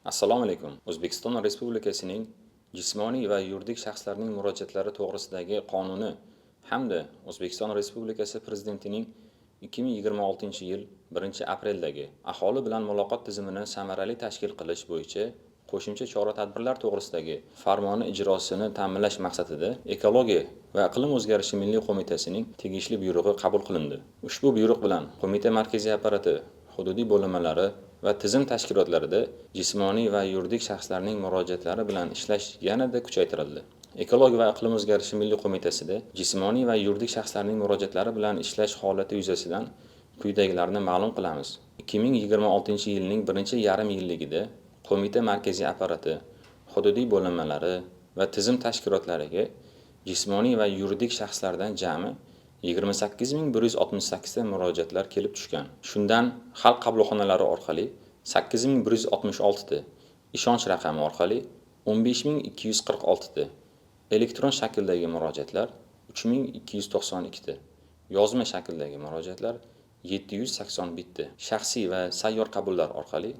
Assalomu alaykum. O'zbekiston Respublikasining jismoniy va yuridik shaxslarning murojaatlari to'g'risidagi qonuni hamda O'zbekiston Respublikasi Prezidentining 2026-yil 1-apreldagi aholi bilan muloqot tizimini samarali tashkil qilish bo'yicha qo'shimcha chora-tadbirlar to'g'risidagi farmoni ijrosini ta'minlash maqsadida Ekologiya va iqlim o'zgarishi milliy qo'mitasining tegishli buyrug'i qabul qilindi. Ushbu buyruq bilan qo'mita markaziy apparati, hududiy bo'linmalari va tizim tashkilotlarida jismoniy va yuridik shaxslarning murojaatlari bilan ishlash yanada kuchaytirildi. Ekologiya va iqlim o'zgarishi milliy qo'mitasida jismoniy va yuridik shaxslarning murojaatlari bilan ishlash holati yuzasidan quyidagilarni ma'lum qilamiz. 2026-yilning birinchi yarim yilligida qo'mita markaziy apparati, hududiy bo'linmalari va tizim tashkilotlariga jismoniy va yuridik shaxslardan jami 28168 ta murojaatlar kelib tushgan. Shundan xalq qabulxonalari orqali 8166 ta, ishonch raqami orqali 15246 ta, elektron shakldagi murojaatlar 3292 ta, yozma shakldagi murojaatlar 781 ta, shaxsiy va sayyor qabullar orqali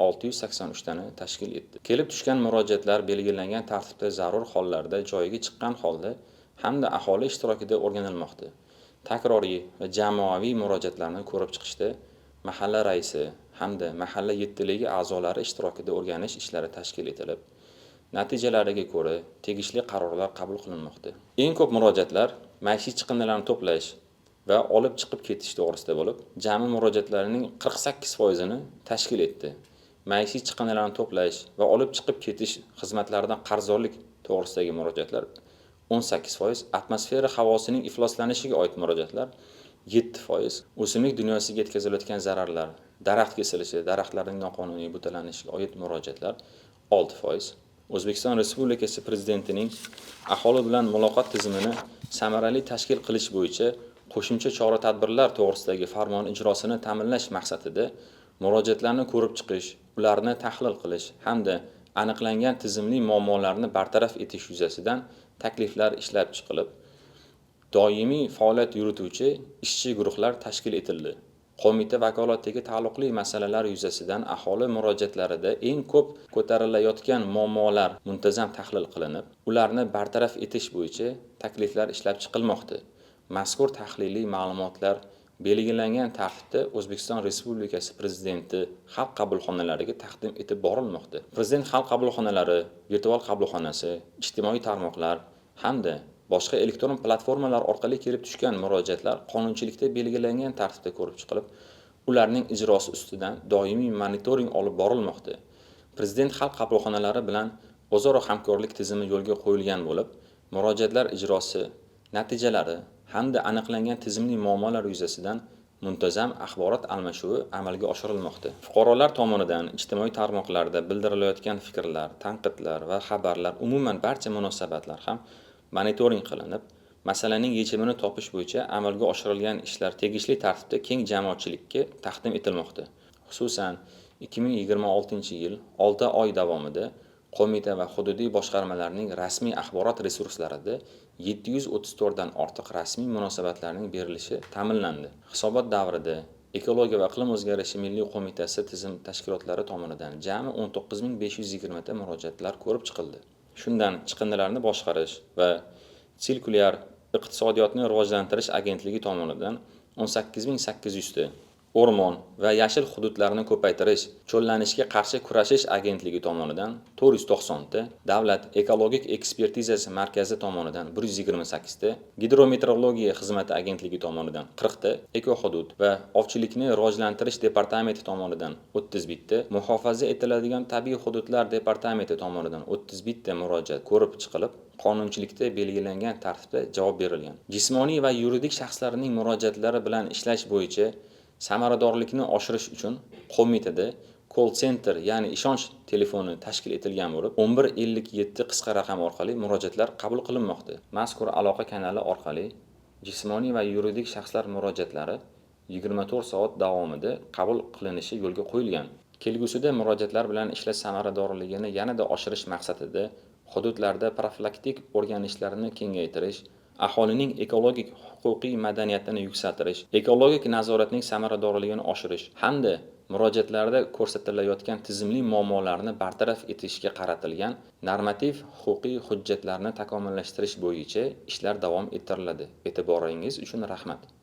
683 tani tashkil etdi. Kelib tushgan murojaatlar belgilangan tartibda zarur hollarda joyiga chiqqan holda hamda aholi ishtirokida o'rganilmoqda. Takroriy va jamoaviy murojaatlarni ko'rib chiqishda mahalla raisi hamda mahalla yettiligi a'zolari ishtirokida o'rganish ishlari tashkil etilib, natijalariga ko'ra tegishli qarorlar qabul qilinmoqda. Eng ko'p murojaatlar maishiy chiqindilarni to'plash va olib chiqib ketish to'g'risida bo'lib, jami murojaatlarning 48% ni tashkil etdi. Maishiy chiqindilarni to'plash va olib chiqib ketish xizmatlaridan qarzdorlik to'g'risidagi murojaatlar 18%, atmosfera havosining ifloslanishiga oid murojaatlar 7%, o'simlik dunyosiga yetkazilayotgan zararlar, daraxt kesilishi, daraxtlarning noqonuniy butalanishiga oid murojaatlar 6%, O'zbekiston Respublikasi Prezidentining aholi bilan muloqot tizimini samarali tashkil qilish bo'yicha qo'shimcha chora-tadbirlar to'g'risidagi farmon ijrosini ta'minlash maqsadida murojaatlarni ko'rib chiqish, ularni tahlil qilish hamda aniqlangan tizimli muammolarni bartaraf etish yuzasidan takliflar ishlab chiqilib, doimiy faoliyat yurituvchi ishchi guruhlar tashkil etildi. Qo'mita vakolatidagi taalluqli masalalar yuzasidan aholi murojaatlarida eng ko'p ko'tarilayotgan muammolar muntazam tahlil qilinib, ularni bartaraf etish bo'yicha takliflar ishlab chiqilmoqda. Mazkur tahliliy ma'lumotlar belgilangan tartibda O'zbekiston Respublikasi Prezidenti xalq qabulxonalariga taqdim etib borilmoqda. Prezident xalq qabulxonalari, virtual qabulxonasi, ijtimoiy tarmoqlar hamda boshqa elektron platformalar orqali kelib tushgan murojaatlar qonunchilikda belgilangan tartibda ko'rib chiqilib, ularning ijrosi ustidan doimiy monitoring olib borilmoqda. Prezident xalq qabulxonalari bilan o'zaro hamkorlik tizimi yo'lga qo'yilgan bo'lib, murojaatlar ijrosi, natijalari hamda aniqlangan tizimli muammolar yuzasidan muntazam axborot almashuvi amalga oshirilmoqda. Fuqarolar tomonidan ijtimoiy tarmoqlarda bildirilayotgan fikrlar, tanqidlar va xabarlar, umuman barcha munosabatlar ham monitoring qilinib, masalaning yechimini topish bo'yicha amalga oshirilgan ishlar tegishli tartibda keng jamoatchilikka taqdim etilmoqda. Xususan, 2026-yil 6 oy davomida qo'mita va hududiy boshqarmalarning rasmiy axborot resurslarida 734 dan ortiq rasmiy munosabatlarning berilishi ta'minlandi. Hisobot davrida Ekologiya va iqlim o'zgarishi milliy qo'mitasi tizim tashkilotlari tomonidan jami 19520 ta murojaatlar ko'rib chiqildi. Shundan chiqindilarni boshqarish va sirkulyar iqtisodiyotni rivojlantirish agentligi tomonidan 18800 ta, o'rmon va yashil hududlarni ko'paytirish, cho'llanishga qarshi kurashish agentligi tomonidan 490 ta, davlat ekologik ekspertizasi markazi tomonidan 128 ta, gidrometeorologiya xizmati agentligi tomonidan 40 ta, ekohudud va ovchilikni rivojlantirish departamenti tomonidan 31 ta, muhofaza etiladigan tabiiy hududlar departamenti tomonidan 31 ta murojaat ko'rib chiqilib, qonunchilikda belgilangan tartibda javob berilgan. Jismoniy va yuridik shaxslarning murojaatlari bilan ishlash bo'yicha samaradorlikni oshirish uchun qo'mitada call center, ya'ni ishonch telefoni tashkil etilgan bo'lib, 1157 qisqa raqam orqali murojaatlar qabul qilinmoqda. Mazkur aloqa kanali orqali jismoniy va yuridik shaxslar murojaatlari 24 soat davomida qabul qilinishi yo'lga qo'yilgan. Kelgusida murojaatlar bilan ishlash samaradorligini yanada oshirish maqsadida hududlarda profilaktik o'rganishlarni kengaytirish aholining ekologik huquqiy madaniyatini yuksaltirish, ekologik nazoratning samaradorligini oshirish hamda murojaatlarda ko'rsatilayotgan tizimli muammolarni bartaraf etishga qaratilgan normativ-huquqiy hujjatlarni takomillashtirish bo'yicha ishlar davom ettiriladi. E'tiboringiz uchun rahmat.